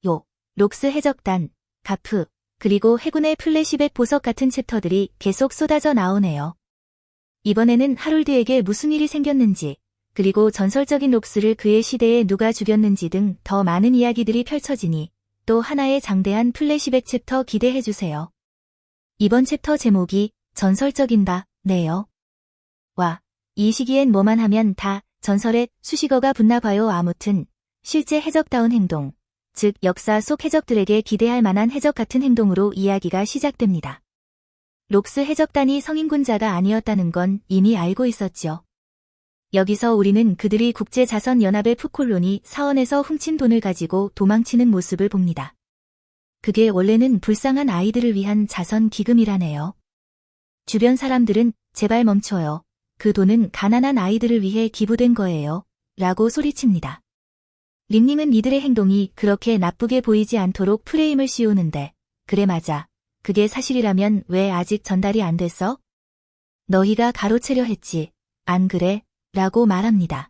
요, 록스 해적단, 가프, 그리고 해군의 플래시백 보석 같은 챕터들이 계속 쏟아져 나오네요. 이번에는 하롤드에게 무슨 일이 생겼는지, 그리고 전설적인 록스를 그의 시대에 누가 죽였는지 등 더 많은 이야기들이 펼쳐지니 또 하나의 장대한 플래시백 챕터 기대해주세요. 이번 챕터 제목이 전설적인다, 네요. 와, 이 시기엔 뭐만 하면 다 전설의 수식어가 붙나봐요. 아무튼 실제 해적다운 행동, 즉 역사 속 해적들에게 기대할 만한 해적 같은 행동으로 이야기가 시작됩니다. 록스 해적단이 성인군자가 아니었다는 건 이미 알고 있었죠. 여기서 우리는 그들이 국제자선연합의 푸콜론이 사원에서 훔친 돈을 가지고 도망치는 모습을 봅니다. 그게 원래는 불쌍한 아이들을 위한 자선 기금이라네요. 주변 사람들은 제발 멈춰요. 그 돈은 가난한 아이들을 위해 기부된 거예요. 라고 소리칩니다. 링님은 이들의 행동이 그렇게 나쁘게 보이지 않도록 프레임을 씌우는데, 그래 맞아. 그게 사실이라면 왜 아직 전달이 안 됐어? 너희가 가로채려 했지. 안 그래? 라고 말합니다.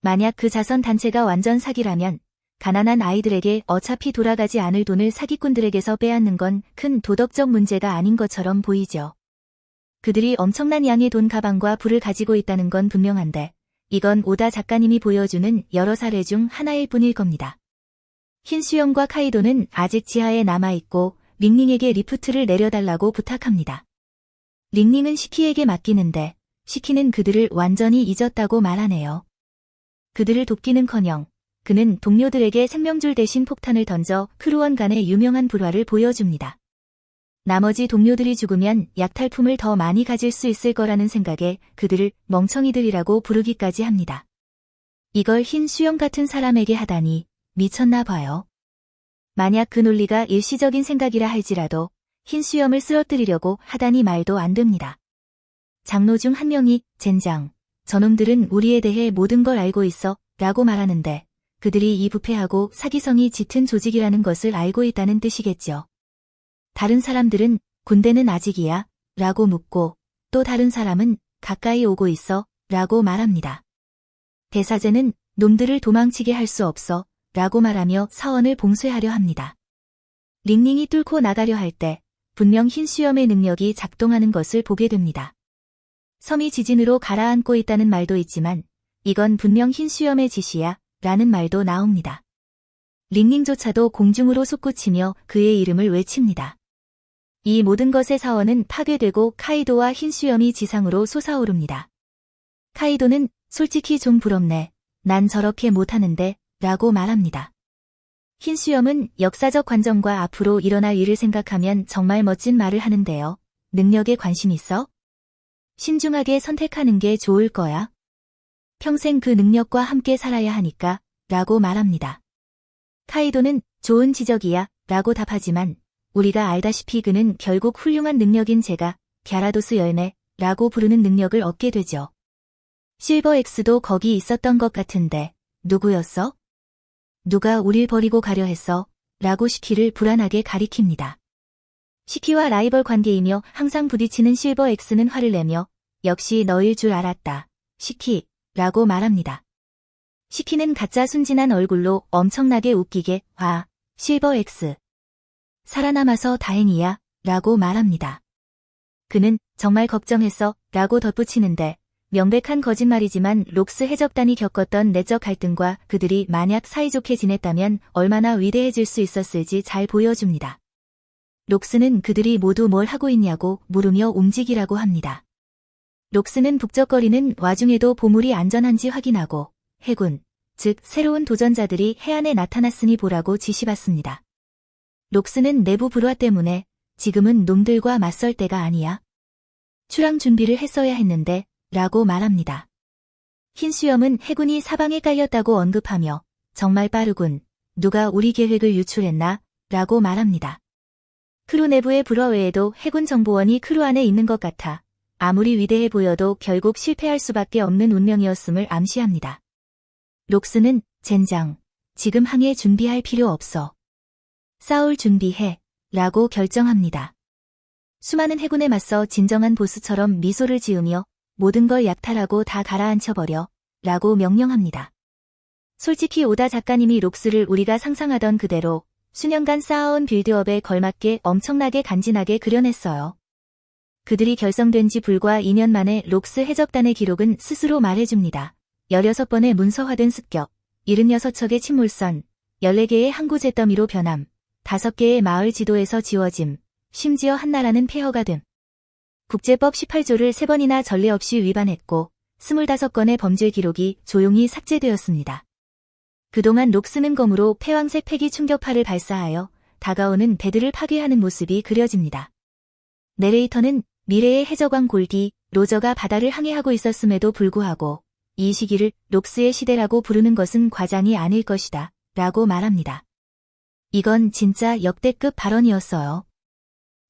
만약 그 자선단체가 완전 사기라면 가난한 아이들에게 어차피 돌아가지 않을 돈을 사기꾼들에게서 빼앗는 건 큰 도덕적 문제가 아닌 것처럼 보이죠. 그들이 엄청난 양의 돈 가방과 불을 가지고 있다는 건 분명한데 이건 오다 작가님이 보여주는 여러 사례 중 하나일 뿐일 겁니다. 흰수염과 카이도는 아직 지하에 남아있고 링링에게 리프트를 내려달라고 부탁합니다. 링링은 시키에게 맡기는데 시키는 그들을 완전히 잊었다고 말하네요. 그들을 돕기는커녕 그는 동료들에게 생명줄 대신 폭탄을 던져 크루원 간의 유명한 불화를 보여줍니다. 나머지 동료들이 죽으면 약탈품을 더 많이 가질 수 있을 거라는 생각에 그들을 멍청이들이라고 부르기까지 합니다. 이걸 흰 수염 같은 사람에게 하다니 미쳤나 봐요. 만약 그 논리가 일시적인 생각이라 할지라도 흰 수염을 쓰러뜨리려고 하다니 말도 안 됩니다. 장로 중 한 명이 젠장, 저놈들은 우리에 대해 모든 걸 알고 있어 라고 말하는데 그들이 이 부패하고 사기성이 짙은 조직이라는 것을 알고 있다는 뜻이겠죠. 다른 사람들은 군대는 아직이야 라고 묻고 또 다른 사람은 가까이 오고 있어 라고 말합니다. 대사제는 놈들을 도망치게 할 수 없어 라고 말하며 사원을 봉쇄하려 합니다. 링링이 뚫고 나가려 할 때 분명 흰 수염의 능력이 작동하는 것을 보게 됩니다. 섬이 지진으로 가라앉고 있다는 말도 있지만 이건 분명 흰 수염의 짓이야 라는 말도 나옵니다. 링링조차도 공중으로 솟구치며 그의 이름을 외칩니다. 이 모든 것의 사원은 파괴되고 카이도와 흰 수염이 지상으로 솟아오릅니다. 카이도는 솔직히 좀 부럽네. 난 저렇게 못하는데 라고 말합니다. 흰 수염은 역사적 관점과 앞으로 일어날 일을 생각하면 정말 멋진 말을 하는데요. 능력에 관심 있어? 신중하게 선택하는 게 좋을 거야. 평생 그 능력과 함께 살아야 하니까 라고 말합니다. 카이도는 좋은 지적이야 라고 답하지만 우리가 알다시피 그는 결국 훌륭한 능력인 제가 갸라도스 열매 라고 부르는 능력을 얻게 되죠. 실버엑스도 거기 있었던 것 같은데 누구였어? 누가 우릴 버리고 가려 했어? 라고 시키를 불안하게 가리킵니다. 시키와 라이벌 관계이며 항상 부딪히는 실버엑스는 화를 내며 역시 너일 줄 알았다. 시키 라고 말합니다. 시키는 가짜 순진한 얼굴로 엄청나게 웃기게 와 실버엑스 살아남아서 다행이야 라고 말합니다. 그는 정말 걱정했어 라고 덧붙이는데 명백한 거짓말이지만 록스 해적단이 겪었던 내적 갈등과 그들이 만약 사이좋게 지냈다면 얼마나 위대해질 수 있었을지 잘 보여줍니다. 록스는 그들이 모두 뭘 하고 있냐고 물으며 움직이라고 합니다. 록스는 북적거리는 와중에도 보물이 안전한지 확인하고 해군, 즉 새로운 도전자들이 해안에 나타났으니 보라고 지시받습니다. 록스는 내부 불화 때문에 지금은 놈들과 맞설 때가 아니야. 출항 준비를 했어야 했는데 라고 말합니다. 흰수염은 해군이 사방에 깔렸다고 언급하며 정말 빠르군. 누가 우리 계획을 유출했나? 라고 말합니다. 크루 내부의 불화 외에도 해군 정보원이 크루 안에 있는 것 같아 아무리 위대해 보여도 결국 실패할 수밖에 없는 운명이었음을 암시합니다. 록스는 젠장, 지금 항해 준비할 필요 없어. 싸울 준비해 라고 결정합니다. 수많은 해군에 맞서 진정한 보스처럼 미소를 지으며 모든 걸 약탈하고 다 가라앉혀버려 라고 명령합니다. 솔직히 오다 작가님이 록스를 우리가 상상하던 그대로 수년간 쌓아온 빌드업에 걸맞게 엄청나게 간지나게 그려냈어요. 그들이 결성된 지 불과 2년 만에 록스 해적단의 기록은 스스로 말해줍니다. 16번의 문서화된 습격, 76척의 침몰선, 14개의 항구 잿더미로 변함, 5개의 마을 지도에서 지워짐, 심지어 한나라는 폐허가 됨. 국제법 18조를 3번이나 전례 없이 위반했고 25건의 범죄 기록이 조용히 삭제되었습니다. 그동안 록스는 검으로 패왕색 패기 충격파를 발사하여 다가오는 배들을 파괴하는 모습이 그려집니다. 내레이터는 미래의 해적왕 골디, 로저가 바다를 항해하고 있었음에도 불구하고 이 시기를 록스의 시대라고 부르는 것은 과장이 아닐 것이다 라고 말합니다. 이건 진짜 역대급 발언이었어요.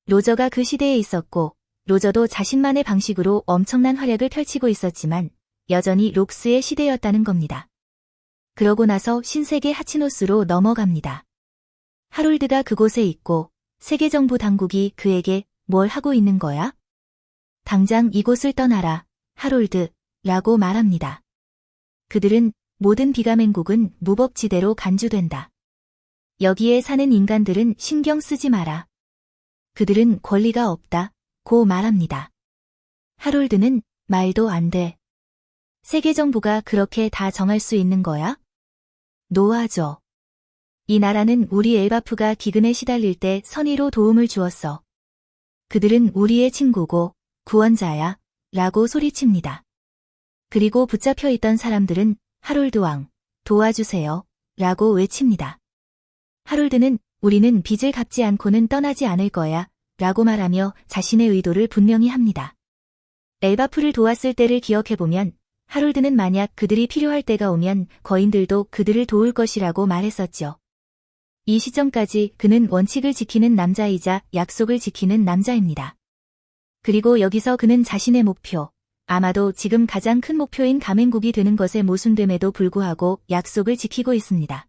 로저가 그 시대에 있었고 로저도 자신만의 방식으로 엄청난 활약을 펼치고 있었지만 여전히 록스의 시대였다는 겁니다. 그러고 나서 신세계 하치노스로 넘어갑니다. 하롤드가 그곳에 있고 세계정부 당국이 그에게 뭘 하고 있는 거야? 당장 이곳을 떠나라, 하롤드, 라고 말합니다. 그들은 모든 비가맹국은 무법지대로 간주된다. 여기에 사는 인간들은 신경 쓰지 마라. 그들은 권리가 없다, 고 말합니다. 하롤드는 말도 안 돼. 세계정부가 그렇게 다 정할 수 있는 거야? 놓아줘. 이 나라는 우리 엘바프가 기근에 시달릴 때 선의로 도움을 주었어. 그들은 우리의 친구고 구원자야, 라고 소리칩니다. 그리고 붙잡혀 있던 사람들은 하롤드 왕, 도와주세요, 라고 외칩니다. 하롤드는 우리는 빚을 갚지 않고는 떠나지 않을 거야, 라고 말하며 자신의 의도를 분명히 합니다. 엘바프를 도왔을 때를 기억해보면 하롤드는 만약 그들이 필요할 때가 오면 거인들도 그들을 도울 것이라고 말했었죠. 이 시점까지 그는 원칙을 지키는 남자이자 약속을 지키는 남자입니다. 그리고 여기서 그는 자신의 목표, 아마도 지금 가장 큰 목표인 가맹국이 되는 것에 모순됨에도 불구하고 약속을 지키고 있습니다.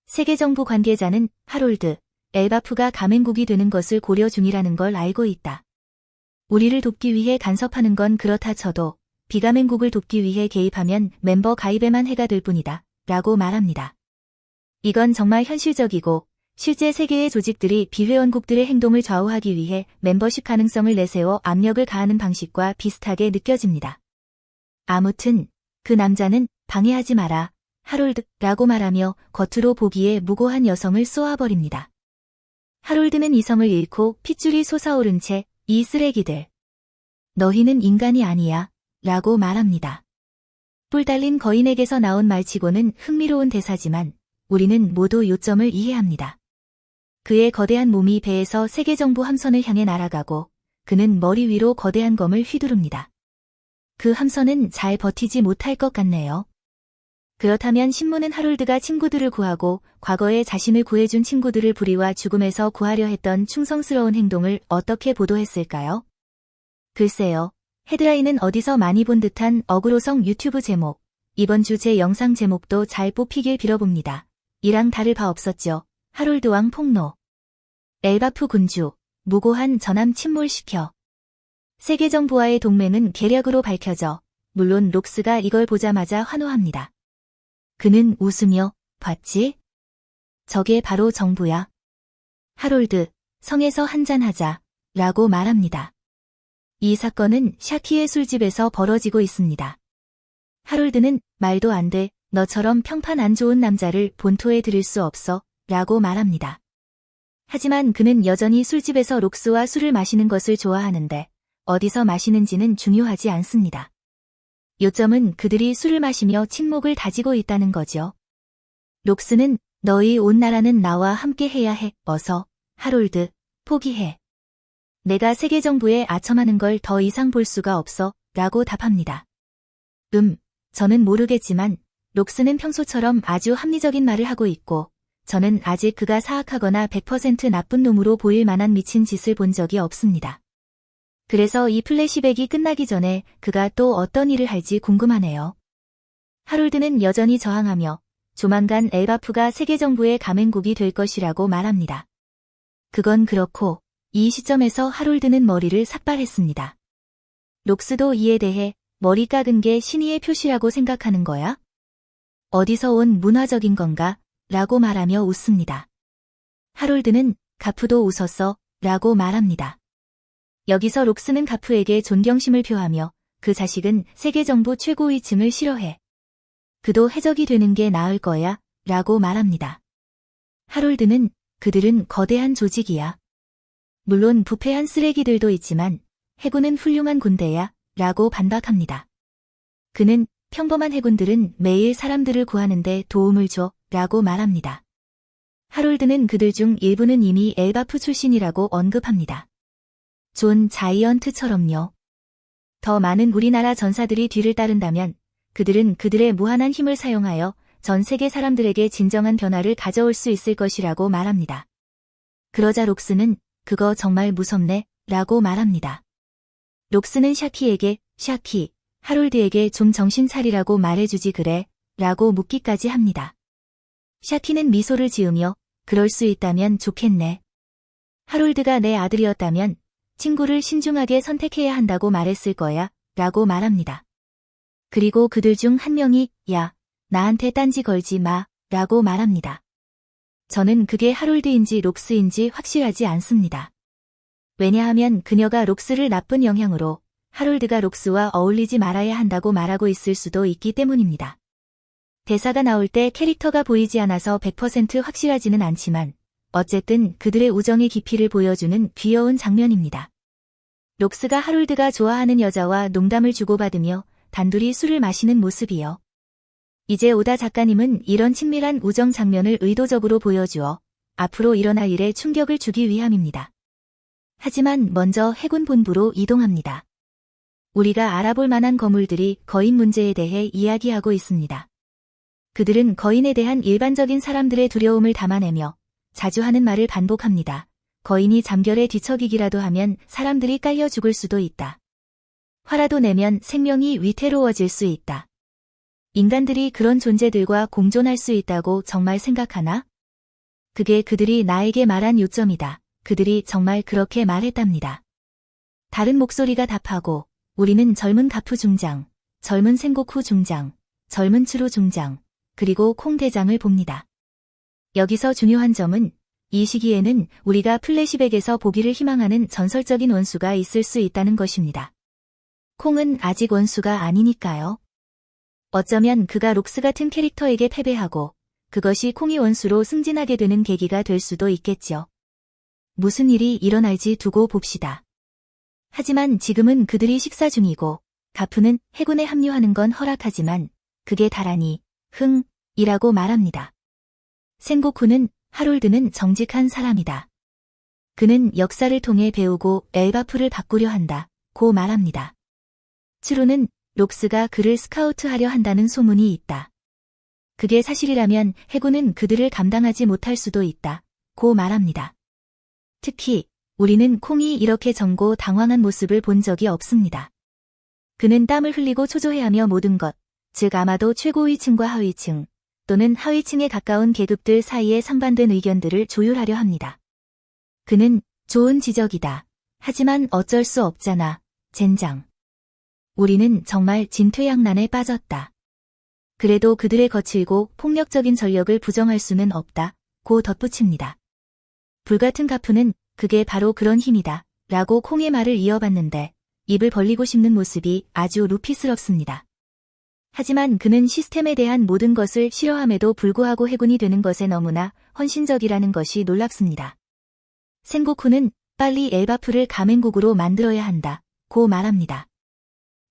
세계정부 관계자는 하롤드, 엘바프가 가맹국이 되는 것을 고려 중이라는 걸 알고 있다. 우리를 돕기 위해 간섭하는 건 그렇다 쳐도 비가맹국을 돕기 위해 개입하면 멤버 가입에만 해가 될 뿐이다, 라고 말합니다. 이건 정말 현실적이고 실제 세계의 조직들이 비회원국들의 행동을 좌우하기 위해 멤버십 가능성을 내세워 압력을 가하는 방식과 비슷하게 느껴집니다. 아무튼 그 남자는 방해하지 마라, 하롤드, 라고 말하며 겉으로 보기에 무고한 여성을 쏘아버립니다. 하롤드는 이성을 잃고 핏줄이 솟아오른 채 이 쓰레기들. 너희는 인간이 아니야, 라고 말합니다. 뿔 달린 거인에게서 나온 말치고는 흥미로운 대사지만 우리는 모두 요점을 이해합니다. 그의 거대한 몸이 배에서 세계정부 함선을 향해 날아가고 그는 머리 위로 거대한 검을 휘두릅니다. 그 함선은 잘 버티지 못할 것 같네요. 그렇다면 신문은 하롤드가 친구들을 구하고 과거에 자신을 구해준 친구들을 불의와 죽음에서 구하려 했던 충성스러운 행동을 어떻게 보도했을까요? 글쎄요. 헤드라인은 어디서 많이 본 듯한 어그로성 유튜브 제목, 이번 주 제 영상 제목도 잘 뽑히길 빌어봅니다. 이랑 다를 바 없었죠. 하롤드 왕 폭로. 엘바프 군주, 무고한 전함 침몰시켜. 세계정부와의 동맹은 계략으로 밝혀져 물론 록스가 이걸 보자마자 환호합니다. 그는 웃으며 봤지? 저게 바로 정부야. 하롤드, 성에서 한잔하자, 라고 말합니다. 이 사건은 샤키의 술집에서 벌어지고 있습니다. 하롤드는 말도 안 돼, 너처럼 평판 안 좋은 남자를 본토에 들일 수 없어, 라고 말합니다. 하지만 그는 여전히 술집에서 록스와 술을 마시는 것을 좋아하는데 어디서 마시는지는 중요하지 않습니다. 요점은 그들이 술을 마시며 침묵을 다지고 있다는 거죠. 록스는 너희 온 나라는 나와 함께 해야 해, 어서, 하롤드, 포기해. 내가 세계정부에 아첨하는 걸 더 이상 볼 수가 없어, 라고 답합니다. 저는 모르겠지만 록스는 평소처럼 아주 합리적인 말을 하고 있고 저는 아직 그가 사악하거나 100% 나쁜 놈으로 보일 만한 미친 짓을 본 적이 없습니다. 그래서 이 플래시백이 끝나기 전에 그가 또 어떤 일을 할지 궁금하네요. 하롤드는 여전히 저항하며 조만간 엘바프가 세계정부의 가맹국이 될 것이라고 말합니다. 그건 그렇고 이 시점에서 하롤드는 머리를 삭발했습니다. 록스도 이에 대해 머리 깎은 게 신의의 표시라고 생각하는 거야? 어디서 온 문화적인 건가? 라고 말하며 웃습니다. 하롤드는 가프도 웃었어? 라고 말합니다. 여기서 록스는 가프에게 존경심을 표하며 그 자식은 세계 정부 최고위층을 싫어해. 그도 해적이 되는 게 나을 거야 라고 말합니다. 하롤드는 그들은 거대한 조직이야. 물론 부패한 쓰레기들도 있지만 해군은 훌륭한 군대야 라고 반박합니다. 그는 평범한 해군들은 매일 사람들을 구하는데 도움을 줘 라고 말합니다. 하롤드는 그들 중 일부는 이미 엘바프 출신이라고 언급합니다. 존 자이언트처럼요. 더 많은 우리나라 전사들이 뒤를 따른다면 그들은 그들의 무한한 힘을 사용하여 전 세계 사람들에게 진정한 변화를 가져올 수 있을 것이라고 말합니다. 그러자 록스는 그거 정말 무섭네 라고 말합니다. 록스는 샤키에게 샤키, 하롤드에게 좀 정신 차리라고 말해주지 그래 라고 묻기까지 합니다. 샤키는 미소를 지으며 그럴 수 있다면 좋겠네. 하롤드가 내 아들이었다면 친구를 신중하게 선택해야 한다고 말했을 거야 라고 말합니다. 그리고 그들 중 한 명이 야, 나한테 딴지 걸지 마 라고 말합니다. 저는 그게 하롤드인지 록스인지 확실하지 않습니다. 왜냐하면 그녀가 록스를 나쁜 영향으로 하롤드가 록스와 어울리지 말아야 한다고 말하고 있을 수도 있기 때문입니다. 대사가 나올 때 캐릭터가 보이지 않아서 100% 확실하지는 않지만 어쨌든 그들의 우정의 깊이를 보여주는 귀여운 장면입니다. 록스가 하롤드가 좋아하는 여자와 농담을 주고받으며 단둘이 술을 마시는 모습이요. 이제 오다 작가님은 이런 친밀한 우정 장면을 의도적으로 보여주어 앞으로 일어날 일에 충격을 주기 위함입니다. 하지만 먼저 해군 본부로 이동합니다. 우리가 알아볼 만한 거물들이 거인 문제에 대해 이야기하고 있습니다. 그들은 거인에 대한 일반적인 사람들의 두려움을 담아내며 자주 하는 말을 반복합니다. 거인이 잠결에 뒤척이기라도 하면 사람들이 깔려 죽을 수도 있다. 화라도 내면 생명이 위태로워질 수 있다. 인간들이 그런 존재들과 공존할 수 있다고 정말 생각하나? 그게 그들이 나에게 말한 요점이다. 그들이 정말 그렇게 말했답니다. 다른 목소리가 답하고 우리는 젊은 가프 중장, 젊은 생고쿠 중장, 젊은 츠루 중장, 그리고 콩 대장을 봅니다. 여기서 중요한 점은 이 시기에는 우리가 플래시백에서 보기를 희망하는 전설적인 원수가 있을 수 있다는 것입니다. 콩은 아직 원수가 아니니까요. 어쩌면 그가 록스 같은 캐릭터에게 패배하고 그것이 콩이 원수로 승진하게 되는 계기가 될 수도 있겠죠. 무슨 일이 일어날지 두고 봅시다. 하지만 지금은 그들이 식사 중이고 가프는 해군에 합류하는 건 허락하지만 그게 다라니 이라고 말합니다. 센고쿠는 하롤드는 정직한 사람이다. 그는 역사를 통해 배우고 엘바프를 바꾸려 한다. 고 말합니다. 츠루는 록스가 그를 스카우트하려 한다는 소문이 있다. 그게 사실이라면 해군은 그들을 감당하지 못할 수도 있다. 고 말합니다. 특히 우리는 콩이 이렇게 정고 당황한 모습을 본 적이 없습니다. 그는 땀을 흘리고 초조해하며 모든 것, 즉 아마도 최고위층과 하위층, 또는 하위층에 가까운 계급들 사이의 상반된 의견들을 조율하려 합니다. 그는 좋은 지적이다. 하지만 어쩔 수 없잖아, 젠장. 우리는 정말 진퇴양난에 빠졌다. 그래도 그들의 거칠고 폭력적인 전력을 부정할 수는 없다. 고 덧붙입니다. 불같은 가프는 그게 바로 그런 힘이다. 라고 콩의 말을 이어받는데 입을 벌리고 싶는 모습이 아주 루피스럽습니다. 하지만 그는 시스템에 대한 모든 것을 싫어함에도 불구하고 해군이 되는 것에 너무나 헌신적이라는 것이 놀랍습니다. 센고쿠는 빨리 엘바프를 가맹국으로 만들어야 한다. 고 말합니다.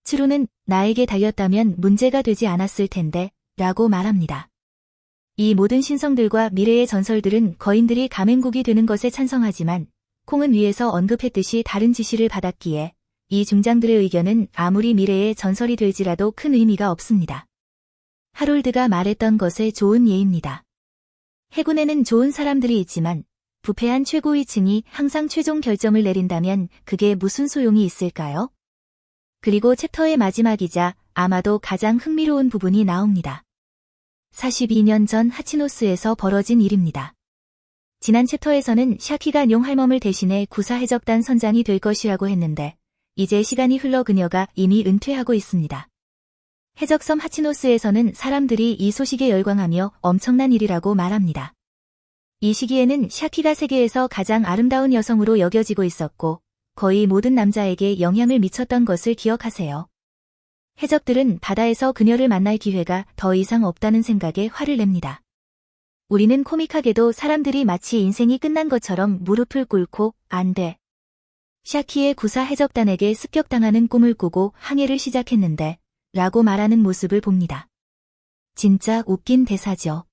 츠루는 나에게 달렸다면 문제가 되지 않았을 텐데 라고 말합니다. 이 모든 신성들과 미래의 전설들은 거인들이 가맹국이 되는 것에 찬성하지만 콩은 위에서 언급했듯이 다른 지시를 받았기에 이 중장들의 의견은 아무리 미래의 전설이 될지라도 큰 의미가 없습니다. 하롤드가 말했던 것에 좋은 예입니다. 해군에는 좋은 사람들이 있지만 부패한 최고위층이 항상 최종 결정을 내린다면 그게 무슨 소용이 있을까요? 그리고 챕터의 마지막이자 아마도 가장 흥미로운 부분이 나옵니다. 42년 전 하치노스에서 벌어진 일입니다. 지난 챕터에서는 샤키가 용할멈을 대신해 구사해적단 선장이 될 것이라고 했는데 이제 시간이 흘러 그녀가 이미 은퇴하고 있습니다. 해적섬 하치노스에서는 사람들이 이 소식에 열광하며 엄청난 일이라고 말합니다. 이 시기에는 샤키가 세계에서 가장 아름다운 여성으로 여겨지고 있었고 거의 모든 남자에게 영향을 미쳤던 것을 기억하세요. 해적들은 바다에서 그녀를 만날 기회가 더 이상 없다는 생각에 화를 냅니다. 우리는 코믹하게도 사람들이 마치 인생이 끝난 것처럼 무릎을 꿇고 안 돼. 샤키의 구사 해적단에게 습격당하는 꿈을 꾸고 항해를 시작했는데 라고 말하는 모습을 봅니다. 진짜 웃긴 대사죠.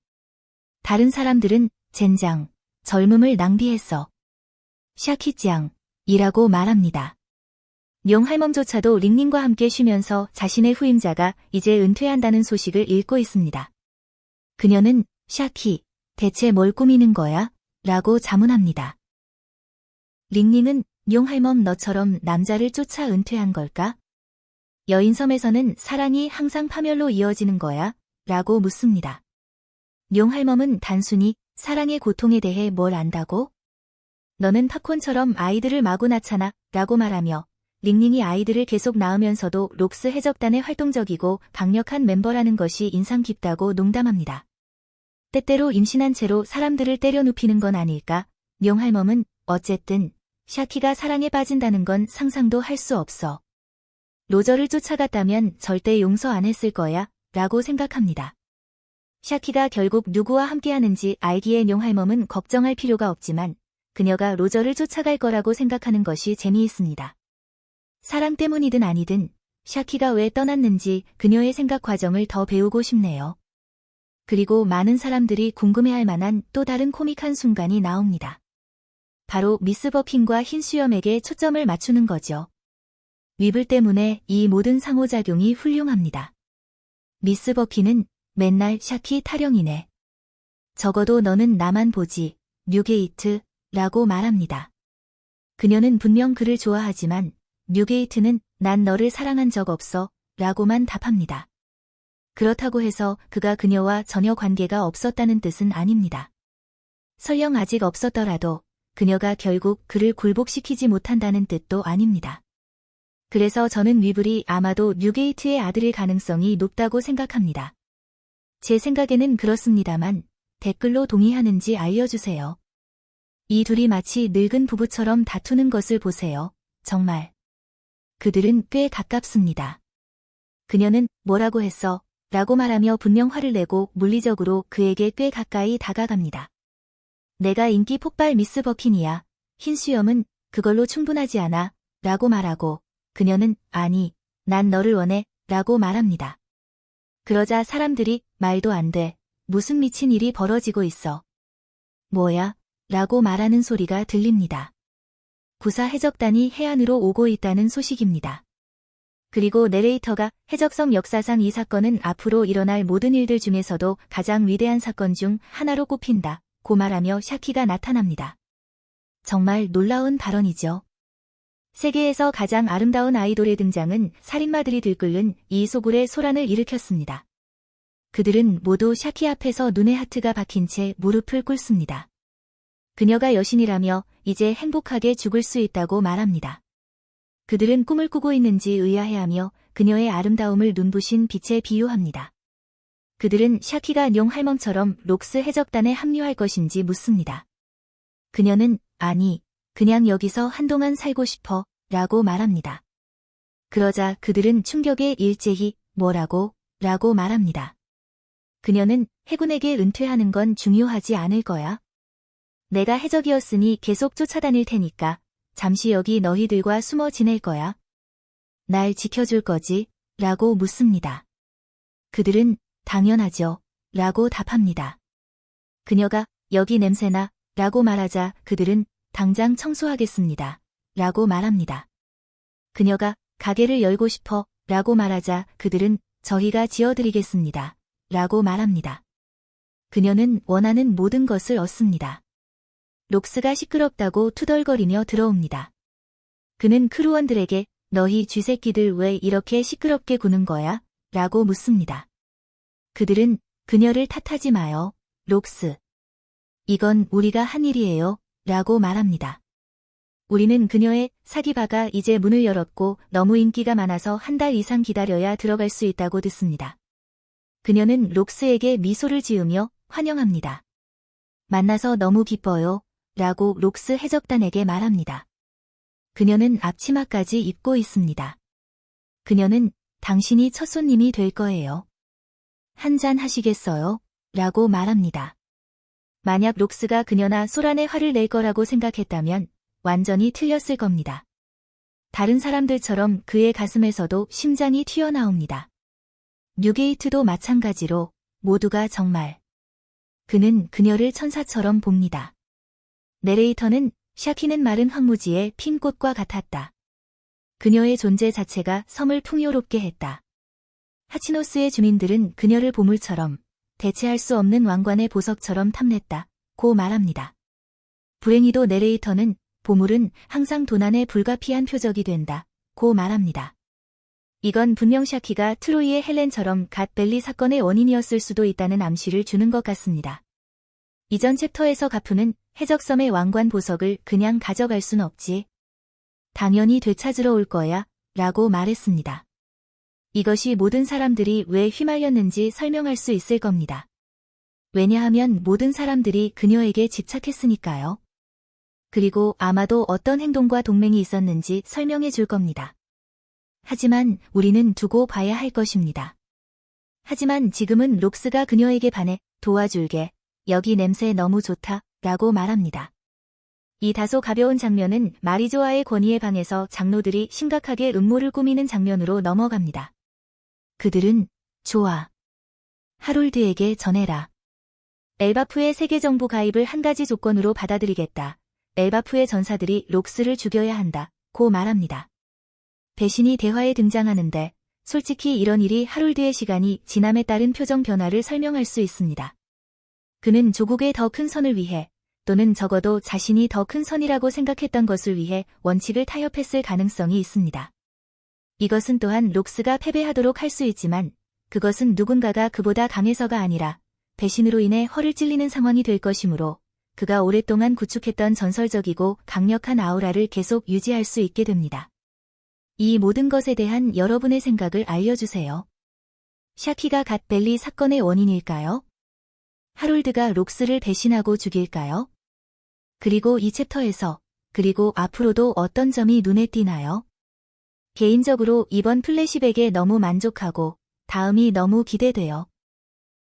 다른 사람들은 젠장, 젊음을 낭비했어. 샤키짱, 이라고 말합니다. 용할멈조차도 링링과 함께 쉬면서 자신의 후임자가 이제 은퇴한다는 소식을 읽고 있습니다. 그녀는 샤키, 대체 뭘 꾸미는 거야? 라고 자문합니다. 링링은 용할멈 너처럼 남자를 쫓아 은퇴한 걸까? 여인섬에서는 사랑이 항상 파멸로 이어지는 거야? 라고 묻습니다. 용할멈은 단순히 사랑의 고통에 대해 뭘 안다고? 너는 팝콘처럼 아이들을 마구 낳잖아 라고 말하며 링링이 아이들을 계속 낳으면서도 록스 해적단의 활동적이고 강력한 멤버라는 것이 인상 깊다고 농담합니다. 때때로 임신한 채로 사람들을 때려 눕히는 건 아닐까? 용할멈은 어쨌든 샤키가 사랑에 빠진다는 건 상상도 할 수 없어. 로저를 쫓아갔다면 절대 용서 안 했을 거야 라고 생각합니다. 샤키가 결국 누구와 함께하는지 알기에 용할멈은 걱정할 필요가 없지만 그녀가 로저를 쫓아갈 거라고 생각하는 것이 재미있습니다. 사랑 때문이든 아니든 샤키가 왜 떠났는지 그녀의 생각 과정을 더 배우고 싶네요. 그리고 많은 사람들이 궁금해할 만한 또 다른 코믹한 순간이 나옵니다. 바로 미스 버킨과 흰 수염에게 초점을 맞추는 거죠. 위블 때문에 이 모든 상호작용이 훌륭합니다. 미스 버킨은 맨날 샤키 타령이네. 적어도 너는 나만 보지, 뉴게이트, 라고 말합니다. 그녀는 분명 그를 좋아하지만 뉴게이트는 난 너를 사랑한 적 없어, 라고만 답합니다. 그렇다고 해서 그가 그녀와 전혀 관계가 없었다는 뜻은 아닙니다. 설령 아직 없었더라도 그녀가 결국 그를 굴복시키지 못한다는 뜻도 아닙니다. 그래서 저는 위블이 아마도 뉴게이트의 아들일 가능성이 높다고 생각합니다. 제 생각에는 그렇습니다만 댓글로 동의하는지 알려주세요. 이 둘이 마치 늙은 부부처럼 다투는 것을 보세요. 정말. 그들은 꽤 가깝습니다. 그녀는 뭐라고 했어? 라고 말하며 분명 화를 내고 물리적으로 그에게 꽤 가까이 다가갑니다. 내가 인기 폭발 미스 버킨이야. 흰 수염은 그걸로 충분하지 않아. 라고 말하고 그녀는 아니, 난 너를 원해. 라고 말합니다. 그러자 사람들이 말도 안 돼. 무슨 미친 일이 벌어지고 있어. 뭐야? 라고 말하는 소리가 들립니다. 구사 해적단이 해안으로 오고 있다는 소식입니다. 그리고 내레이터가 해적섬 역사상 이 사건은 앞으로 일어날 모든 일들 중에서도 가장 위대한 사건 중 하나로 꼽힌다. 고 말하며 샤키가 나타납니다. 정말 놀라운 발언이죠. 세계에서 가장 아름다운 아이돌의 등장은 살인마들이 들끓는 이 소굴의 소란을 일으켰습니다. 그들은 모두 샤키 앞에서 눈에 하트가 박힌 채 무릎을 꿇습니다. 그녀가 여신이라며 이제 행복하게 죽을 수 있다고 말합니다. 그들은 꿈을 꾸고 있는지 의아해하며 그녀의 아름다움을 눈부신 빛에 비유합니다. 그들은 샤키가 용할멈처럼 록스 해적단에 합류할 것인지 묻습니다. 그녀는 아니, 그냥 여기서 한동안 살고 싶어 라고 말합니다. 그러자 그들은 충격에 일제히 뭐라고? 라고 말합니다. 그녀는 해군에게 은퇴하는 건 중요하지 않을 거야. 내가 해적이었으니 계속 쫓아다닐 테니까 잠시 여기 너희들과 숨어 지낼 거야. 날 지켜줄 거지? 라고 묻습니다. 그들은 당연하죠. 라고 답합니다. 그녀가 여기 냄새나 라고 말하자 그들은 당장 청소하겠습니다. 라고 말합니다. 그녀가 가게를 열고 싶어 라고 말하자 그들은 저희가 지어드리겠습니다. 라고 말합니다. 그녀는 원하는 모든 것을 얻습니다. 록스가 시끄럽다고 투덜거리며 들어옵니다. 그는 크루원들에게 너희 쥐새끼들 왜 이렇게 시끄럽게 구는 거야? 라고 묻습니다. 그들은 그녀를 탓하지 마요, 록스. 이건 우리가 한 일이에요. 라고 말합니다. 우리는 그녀의 사기바가 이제 문을 열었고 너무 인기가 많아서 한 달 이상 기다려야 들어갈 수 있다고 듣습니다. 그녀는 록스에게 미소를 지으며 환영합니다. 만나서 너무 기뻐요. 라고 록스 해적단에게 말합니다. 그녀는 앞치마까지 입고 있습니다. 그녀는 당신이 첫 손님이 될 거예요. 한잔 하시겠어요? 라고 말합니다. 만약 록스가 그녀나 소란에 화를 낼 거라고 생각했다면 완전히 틀렸을 겁니다. 다른 사람들처럼 그의 가슴에서도 심장이 튀어나옵니다. 뉴게이트도 마찬가지로 모두가 정말 그는 그녀를 천사처럼 봅니다. 내레이터는 샤키는 마른 황무지의 핀 꽃과 같았다. 그녀의 존재 자체가 섬을 풍요롭게 했다. 하치노스의 주민들은 그녀를 보물처럼 대체할 수 없는 왕관의 보석처럼 탐냈다. 고 말합니다. 불행히도 내레이터는 보물은 항상 도난에 불가피한 표적이 된다. 고 말합니다. 이건 분명 샤키가 트로이의 헬렌처럼 갓벨리 사건의 원인이었을 수도 있다는 암시를 주는 것 같습니다. 이전 챕터에서 가프는 해적섬의 왕관 보석을 그냥 가져갈 순 없지. 당연히 되찾으러 올 거야. 라고 말했습니다. 이것이 모든 사람들이 왜 휘말렸는지 설명할 수 있을 겁니다. 왜냐하면 모든 사람들이 그녀에게 집착했으니까요. 그리고 아마도 어떤 행동과 동맹이 있었는지 설명해 줄 겁니다. 하지만 우리는 두고 봐야 할 것입니다. 하지만 지금은 록스가 그녀에게 반해 도와줄게. 여기 냄새 너무 좋다. 라고 말합니다. 이 다소 가벼운 장면은 마리조아의 권위의 방에서 장로들이 심각하게 음모를 꾸미는 장면으로 넘어갑니다. 그들은 좋아. 하롤드에게 전해라. 엘바프의 세계정부 가입을 한 가지 조건으로 받아들이겠다. 엘바프의 전사들이 록스를 죽여야 한다. 고 말합니다. 배신이 대화에 등장하는데 솔직히 이런 일이 하롤드의 시간이 지남에 따른 표정 변화를 설명할 수 있습니다. 그는 조국의 더 큰 선을 위해 또는 적어도 자신이 더 큰 선이라고 생각했던 것을 위해 원칙을 타협했을 가능성이 있습니다. 이것은 또한 록스가 패배하도록 할 수 있지만 그것은 누군가가 그보다 강해서가 아니라 배신으로 인해 허를 찔리는 상황이 될 것이므로 그가 오랫동안 구축했던 전설적이고 강력한 아우라를 계속 유지할 수 있게 됩니다. 이 모든 것에 대한 여러분의 생각을 알려주세요. 샤키가 갓벨리 사건의 원인일까요? 하롤드가 록스를 배신하고 죽일까요? 그리고 이 챕터에서 그리고 앞으로도 어떤 점이 눈에 띄나요? 개인적으로 이번 플래시백에 너무 만족하고 다음이 너무 기대돼요.